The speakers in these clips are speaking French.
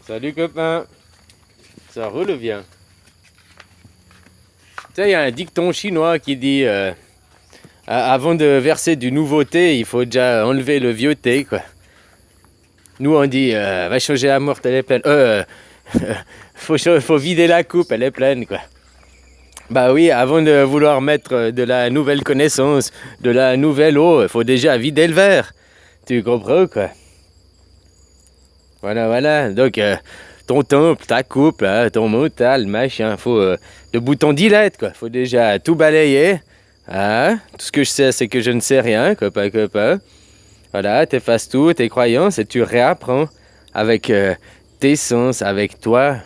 Salut copain, ça roule ou bien? Tu sais, il y a un dicton chinois qui dit avant de verser du nouveau thé, il faut déjà enlever le vieux thé, quoi. Nous on dit va changer la morte, elle est pleine. Faut vider la coupe, elle est pleine, quoi. Bah oui, avant de vouloir mettre de la nouvelle connaissance, de la nouvelle eau, il faut déjà vider le verre. Tu comprends, quoi? Voilà. Donc, ton temple, ta coupe, hein, ton mental, machin, faut le bouton delete, quoi. Faut déjà tout balayer. Hein? Tout ce que je sais, c'est que je ne sais rien, copain. Voilà, t'effaces tout, tes croyances, et tu réapprends avec tes sens, avec toi,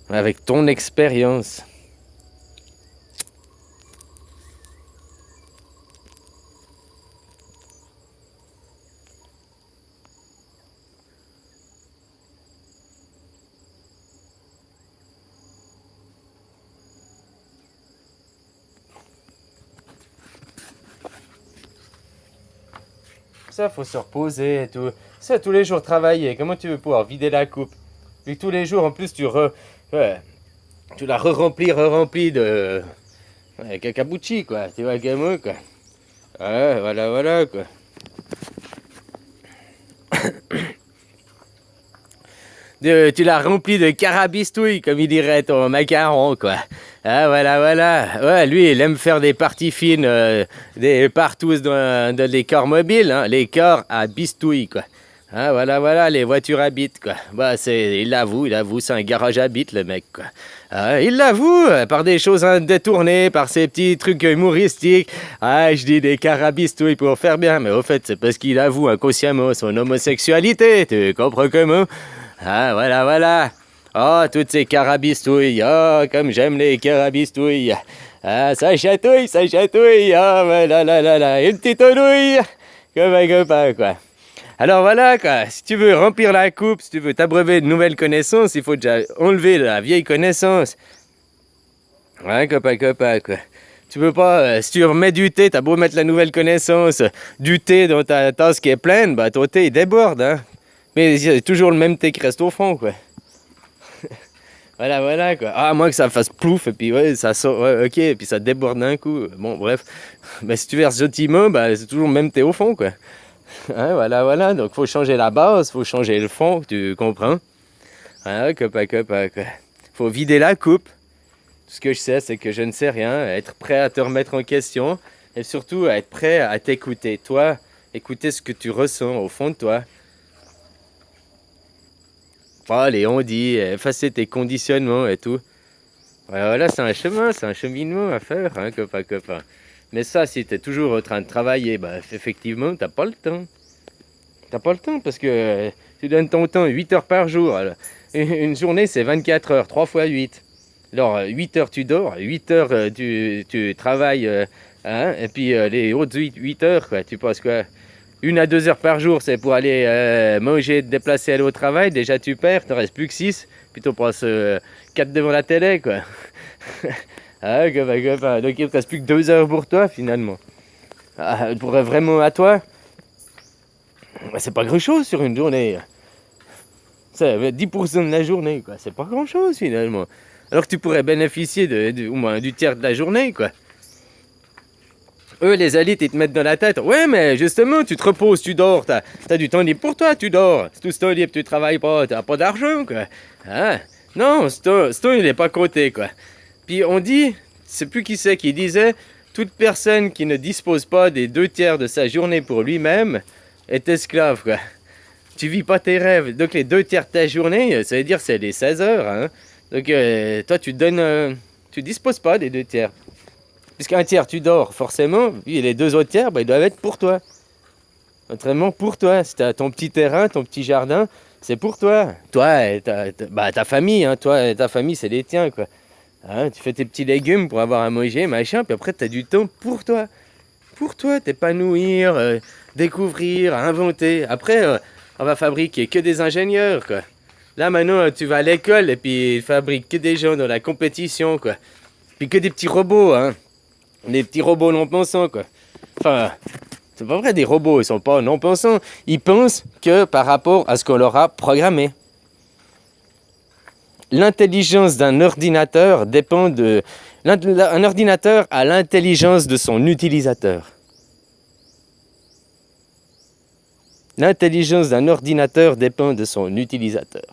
avec ton expérience. Ça, faut se reposer et tout. Ça, tous les jours travailler. Comment tu veux pouvoir vider la coupe? Puis tous les jours, en plus, ouais, tu la re-remplis de cacabuchi, quoi. Tu vois, le gamin, quoi. Ouais, voilà, quoi. Tu l'as rempli de carabistouille, comme il dirait ton macaron, quoi. Ah, voilà. Ouais, lui, il aime faire des parties fines, des partous dans les corps mobiles, hein, les corps à bistouille, quoi. Ah, voilà, les voitures à bite, quoi. Bah, il l'avoue, c'est un garage à bite, le mec, quoi. Ah, il l'avoue, par des choses détournées, par ses petits trucs humoristiques. Ah, je dis des carabistouilles pour faire bien, mais au fait, c'est parce qu'il avoue inconsciemment son homosexualité, tu comprends comment? Ah, voilà. Oh, toutes ces carabistouilles. Oh, comme j'aime les carabistouilles. Ah, ça chatouille. Oh, là. Une petite nouille. Comme un copain, quoi. Alors voilà, quoi. Si tu veux remplir la coupe, si tu veux t'abreuver de nouvelles connaissances, il faut déjà enlever la vieille connaissance. Ouais, copain, quoi. Tu peux pas, si tu remets du thé, t'as beau mettre la nouvelle connaissance, du thé dans ta tasse qui est pleine, bah ton thé il déborde, hein. Mais c'est toujours le même thé qui reste au fond, quoi. Voilà, quoi. Ah, à moins que ça fasse plouf, et puis ouais, ça sort, ouais, ok, et puis ça déborde d'un coup. Bon, bref. Mais si tu verses gentiment, bah, c'est toujours le même thé au fond, quoi. Hein, voilà. Donc, faut changer la base, faut changer le fond, tu comprends? Hein, copain, quoi. Faut vider la coupe. Tout ce que je sais, c'est que je ne sais rien. Être prêt à te remettre en question. Et surtout, être prêt à t'écouter. Toi, écouter ce que tu ressens au fond de toi. Allez, on dit, effacer tes conditionnements et tout. Voilà, c'est un cheminement à faire, hein, copain. Mais ça, si t'es toujours en train de travailler, bah, effectivement, t'as pas le temps. T'as pas le temps parce que tu donnes ton temps 8 heures par jour. Alors, une journée, c'est 24 heures, 3 fois 8. Alors, 8 heures, tu dors, 8 heures, tu travailles, hein, et puis les autres 8 heures, quoi, tu passes quoi? 1 à 2 heures par jour, c'est pour aller manger, te déplacer, aller au travail. Déjà, tu perds, t'en restes plus que 6. Puis tu passes 4 devant la télé, quoi. Ah, copain. Donc, il te reste plus que 2 heures pour toi, finalement. Ah, pour vraiment à toi, c'est pas grand-chose sur une journée. C'est 10% de la journée, quoi. C'est pas grand-chose, finalement. Alors que tu pourrais bénéficier au moins du tiers de la journée, quoi. Eux, les élites, ils te mettent dans la tête. Ouais, mais justement, tu te reposes, tu dors, t'as du temps libre pour toi, tu dors. Tout ce temps libre, tu travailles pas, t'as pas d'argent, quoi. Hein? Non, ce temps, il est pas compté, quoi. Puis on dit, c'est plus qui c'est qui disait, toute personne qui ne dispose pas des 2 tiers de sa journée pour lui-même est esclave, quoi. Tu vis pas tes rêves. Donc les 2 tiers de ta journée, ça veut dire c'est les 16 heures, hein. Donc toi, tu disposes pas des 2 tiers. Puisqu'un tiers, tu dors, forcément, et les 2 autres tiers, bah, ils doivent être pour toi. Autrement, pour toi. Si tu as ton petit terrain, ton petit jardin, c'est pour toi. Toi et ta famille, hein, toi et ta famille, c'est les tiens, quoi. Hein, tu fais tes petits légumes pour avoir à manger, machin, puis après, tu as du temps pour toi. Pour toi, t'épanouir, découvrir, inventer. Après, on va fabriquer que des ingénieurs, quoi. Là, maintenant, tu vas à l'école et puis ils fabriquent que des gens dans la compétition, quoi. Puis que des petits robots, hein. Des petits robots non pensants, quoi. Enfin, c'est pas vrai, des robots, ils sont pas non pensants. Ils pensent que par rapport à ce qu'on leur a programmé. l'intelligence d'un ordinateur dépend de... Un ordinateur a l'intelligence de son utilisateur. L'intelligence d'un ordinateur dépend de son utilisateur.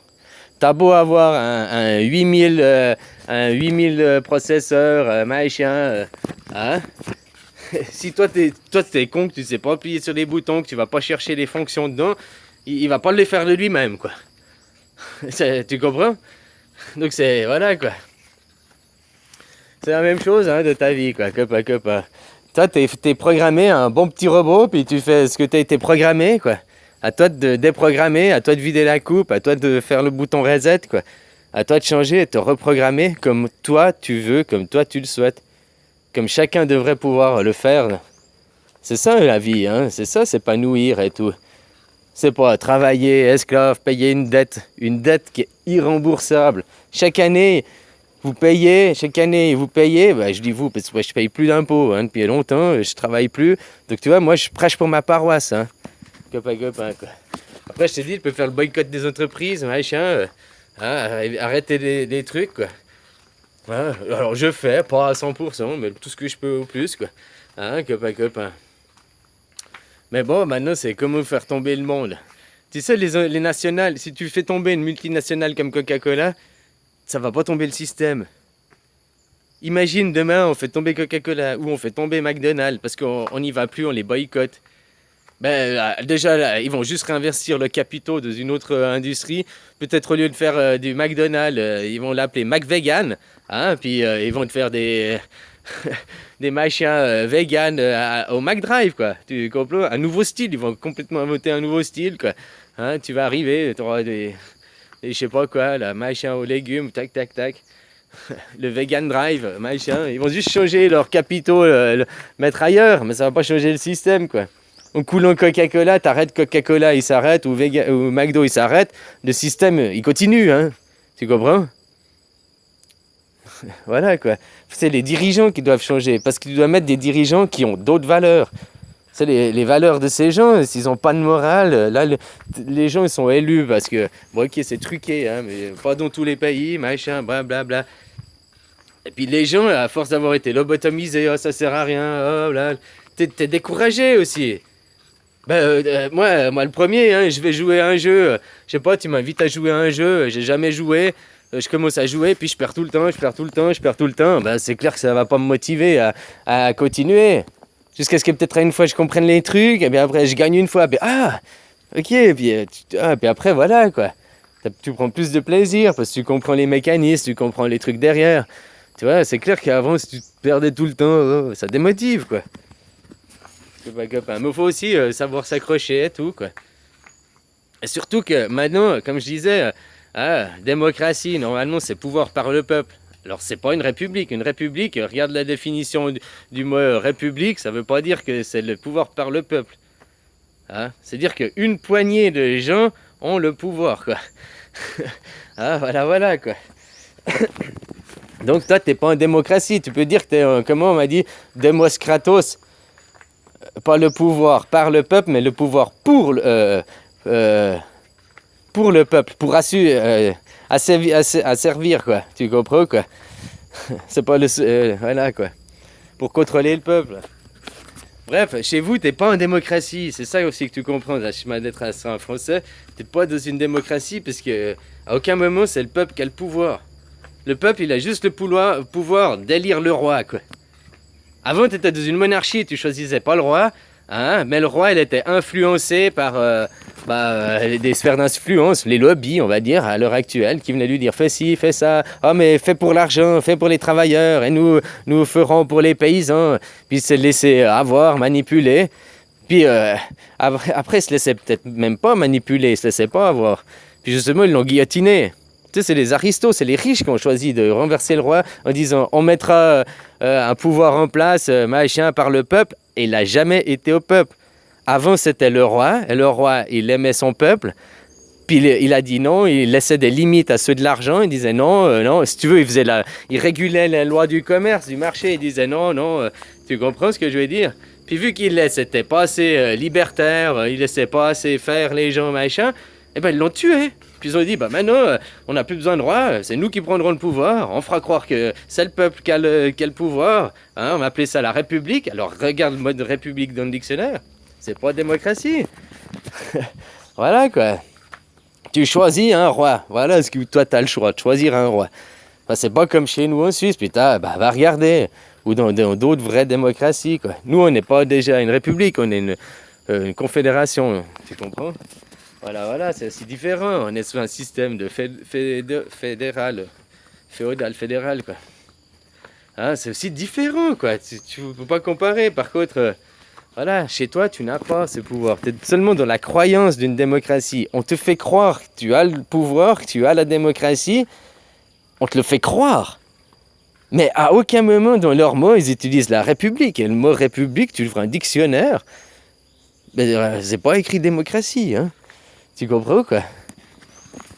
T'as beau avoir un 8000 processeurs, machin, hein? Si toi t'es con, que tu sais pas appuyer sur les boutons, que tu vas pas chercher les fonctions dedans, il va pas le faire de lui-même, quoi. Tu comprends? Donc c'est, voilà, quoi. C'est la même chose, hein, de ta vie, quoi. Toi, t'es programmé, un bon petit robot, puis tu fais ce que t'as été programmé, quoi. À toi de déprogrammer, à toi de vider la coupe, à toi de faire le bouton reset, quoi. À toi de changer et de te reprogrammer comme toi tu veux, comme toi tu le souhaites. Comme chacun devrait pouvoir le faire. C'est ça la vie, hein. C'est ça, s'épanouir et tout. C'est pas travailler, esclave, payer une dette qui est irremboursable. Chaque année, vous payez, bah, je dis vous, parce que moi, je paye plus d'impôts, hein, depuis longtemps, je travaille plus. Donc tu vois, moi je prêche pour ma paroisse, hein. Copain, quoi. Après, je te dis, tu peux faire le boycott des entreprises, machin, arrêter les trucs, quoi. Hein, alors je fais, pas à 100%, mais tout ce que je peux au plus, quoi. Hein, copain. Mais bon, maintenant, c'est comment faire tomber le monde. Tu sais, les nationales, si tu fais tomber une multinationale comme Coca-Cola, ça va pas tomber le système. Imagine demain, on fait tomber Coca-Cola ou on fait tomber McDonald's parce qu'on n'y va plus, on les boycotte. Ben, déjà, là, ils vont juste réinvestir le capital dans une autre industrie. Peut-être au lieu de faire du McDonald's, ils vont l'appeler McVegan. Hein, puis ils vont te faire des, des machins vegan au McDrive, quoi. Tu comprends? Un nouveau style, ils vont complètement inventer un nouveau style, quoi. Hein, tu vas arriver, tu auras des je sais pas quoi, là, machin aux légumes, tac. Le vegan drive, machin. Ils vont juste changer leur capitaux, le mettre ailleurs, mais ça va pas changer le système, quoi. En coulant Coca-Cola, t'arrêtes Coca-Cola, il s'arrête, ou McDo, il s'arrête, le système, il continue, hein. Tu comprends? Voilà, quoi. C'est les dirigeants qui doivent changer, parce que tu dois mettre des dirigeants qui ont d'autres valeurs. C'est les valeurs de ces gens, s'ils n'ont pas de morale, là, les gens, ils sont élus, parce que, bon, ok, c'est truqué, hein, mais pas dans tous les pays, machin, blablabla. Et puis les gens, à force d'avoir été lobotomisés, oh, ça sert à rien, oh, là, t'es découragé aussi. Moi, le premier, hein, je vais jouer à un jeu. Je sais pas, tu m'invites à jouer à un jeu, j'ai jamais joué. Je commence à jouer, puis je perds tout le temps. Ben, c'est clair que ça va pas me motiver à continuer. Jusqu'à ce que peut-être une fois je comprenne les trucs, et bien après je gagne une fois, puis ok, puis après voilà, quoi. Tu prends plus de plaisir parce que tu comprends les mécanismes, tu comprends les trucs derrière. Tu vois, c'est clair qu'avant, si tu te perdais tout le temps, ça démotive, quoi. Mais il faut aussi savoir s'accrocher et tout, quoi. Et surtout que maintenant, comme je disais, démocratie, normalement, c'est pouvoir par le peuple. Alors, c'est pas une république. Une république, regarde la définition du mot république, ça veut pas dire que c'est le pouvoir par le peuple. Hein? C'est-à-dire qu'une poignée de gens ont le pouvoir, quoi. Voilà, quoi. Donc, toi, t'es pas en démocratie. Tu peux dire que t'es, comment on m'a dit, Demos Kratos. Pas le pouvoir par le peuple, mais le pouvoir pour le peuple, pour asservir, quoi. Tu comprends, quoi? C'est pas le... voilà, quoi. Pour contrôler le peuple. Bref, chez vous, t'es pas en démocratie. C'est ça aussi que tu comprends, là, chemin d'être en français. T'es pas dans une démocratie parce que à aucun moment, c'est le peuple qui a le pouvoir. Le peuple, il a juste le pouvoir d'élire le roi, quoi. Avant, tu étais dans une monarchie, tu choisissais pas le roi, hein, mais le roi, il était influencé par des sphères d'influence, les lobbies, on va dire, à l'heure actuelle, qui venaient lui dire fais ci, fais ça, oh mais fais pour l'argent, fais pour les travailleurs, et nous ferons pour les paysans, puis se laisser avoir, manipuler. Puis après, ils se laissaient peut-être même pas manipuler, ils se laissaient pas avoir. Puis justement, ils l'ont guillotiné. Tu sais, c'est les aristos, c'est les riches qui ont choisi de renverser le roi en disant on mettra un pouvoir en place, machin, par le peuple, et il n'a jamais été au peuple. Avant, c'était le roi, et le roi, il aimait son peuple, puis il a dit non, il laissait des limites à ceux de l'argent, il disait non, si tu veux, il régulait la loi du commerce, du marché, il disait non, tu comprends ce que je veux dire? Puis vu qu'il n'était pas assez libertaire, il laissait pas assez faire les gens, machin, eh ben ils l'ont tué. Puis ils ont dit, bah maintenant, on n'a plus besoin de roi, c'est nous qui prendrons le pouvoir, on fera croire que c'est le peuple qui a le pouvoir, hein, on va appeler ça la République. Alors regarde le mode République dans le dictionnaire, c'est pas démocratie. Voilà quoi. Tu choisis un roi, voilà ce que toi tu as le choix de choisir un roi. Enfin, c'est pas comme chez nous en Suisse, putain, bah va regarder. Ou dans d'autres vraies démocraties, quoi. Nous, on n'est pas déjà une république, on est une confédération, tu comprends? Voilà, c'est aussi différent. On est sur un système de fédéral, fédéral, quoi. Hein, c'est aussi différent, quoi. Tu ne peux pas comparer. Par contre, voilà, chez toi, tu n'as pas ce pouvoir. Tu es seulement dans la croyance d'une démocratie. On te fait croire que tu as le pouvoir, que tu as la démocratie. On te le fait croire. Mais à aucun moment dans leurs mots, ils utilisent la République. Et le mot République, tu ouvres un dictionnaire, ben, c'est pas écrit démocratie, hein. Tu comprends, quoi?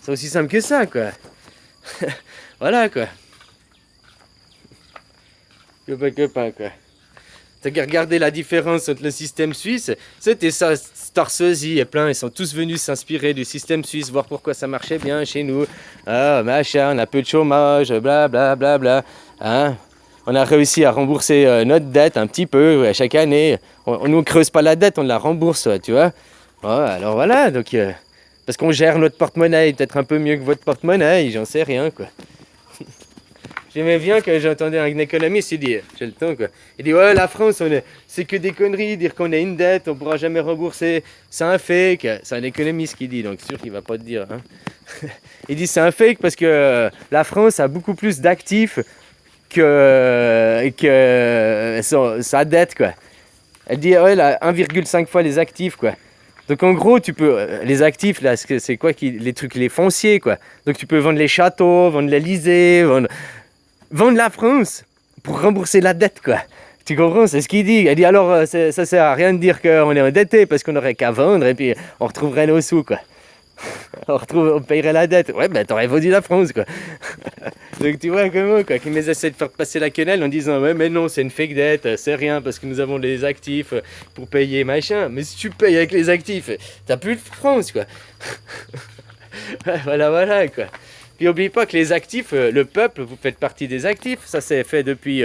C'est aussi simple que ça, quoi. Voilà, quoi. Que pas, quoi. T'as qu'à regarder la différence entre le système suisse. C'était ça, Starsozy et plein, ils sont tous venus s'inspirer du système suisse, voir pourquoi ça marchait bien chez nous. Ah, machin, on a peu de chômage, bla bla bla bla. Hein? On a réussi à rembourser notre dette un petit peu chaque année. On ne creuse pas la dette, on la rembourse, tu vois. Ouais, alors voilà, donc parce qu'on gère notre porte-monnaie peut-être un peu mieux que votre porte-monnaie, j'en sais rien, quoi. J'aimais bien que j'entendais un économiste, il dit, j'ai le temps quoi, il dit ouais la France, c'est que des conneries, dire qu'on a une dette, on ne pourra jamais rembourser, c'est un fake, c'est un économiste qui dit, donc sûr qu'il ne va pas te dire. Hein. Il dit c'est un fake parce que la France a beaucoup plus d'actifs que sa dette quoi. Elle dit ouais elle a 1,5 fois les actifs quoi. Donc en gros, tu peux les actifs là, c'est quoi les trucs, les fonciers quoi. Donc tu peux vendre les châteaux, vendre l'Elysée, vendre la France pour rembourser la dette quoi. Tu comprends, c'est ce qu'il dit. Il dit alors ça sert à rien de dire qu'on est endetté parce qu'on n'aurait qu'à vendre et puis on retrouverait nos sous quoi. On payerait la dette. Ouais ben t'aurais vendu la France quoi. Donc tu vois comment quoi, qu'ils essaient de faire passer la quenelle en disant ouais mais non c'est une fake dette, c'est rien parce que nous avons des actifs pour payer machin. Mais si tu payes avec les actifs, t'as plus de France quoi. Voilà quoi. Puis n'oublie pas que les actifs, le peuple, vous faites partie des actifs. Ça s'est fait depuis,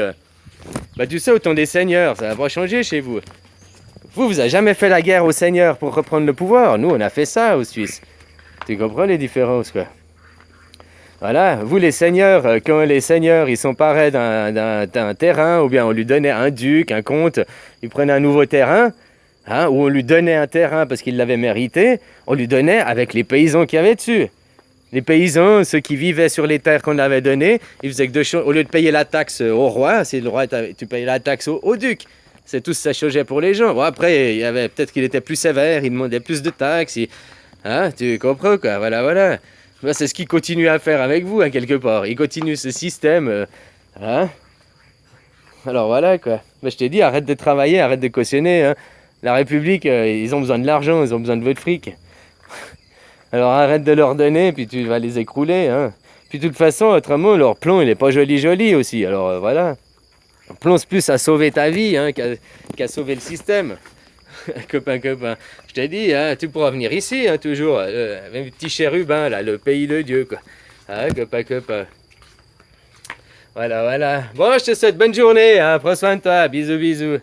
tu sais, au temps des seigneurs. Ça n'a pas changé chez vous. Vous n'avez jamais fait la guerre aux seigneurs pour reprendre le pouvoir. Nous, on a fait ça aux Suisses. Tu comprends les différences, quoi. Voilà, vous les seigneurs, quand les seigneurs, ils s'emparaient d'un terrain, ou bien on lui donnait un duc, un comte, ils prenaient un nouveau terrain, hein, ou on lui donnait un terrain parce qu'il l'avait mérité, on lui donnait avec les paysans qu'il y avait dessus. Les paysans, ceux qui vivaient sur les terres qu'on avait données, ils faisaient que deux choses. Au lieu de payer la taxe au roi, si le roi, tu payais la taxe au duc. C'est tout ça changeait pour les gens. Bon, après, il y avait peut-être qu'il était plus sévère, il demandait plus de taxes. Hein, tu comprends quoi, voilà. Ben, c'est ce qu'il continue à faire avec vous, hein, quelque part. Il continue ce système. Hein. Alors voilà quoi. Ben, je t'ai dit, arrête de travailler, arrête de cautionner. Hein. La République, ils ont besoin de l'argent, ils ont besoin de votre fric. Alors arrête de leur donner, puis tu vas les écrouler. Hein. Puis de toute façon, autrement, leur plan, il n'est pas joli aussi. Alors voilà. On pense plus à sauver ta vie hein, qu'à sauver le système. copain. Je t'ai dit, hein, tu pourras venir ici, hein, toujours. Même petit chérubin, là, le pays de Dieu, quoi. Hein, copain. Voilà. Bon, je te souhaite bonne journée. Hein, prends soin de toi. Bisous.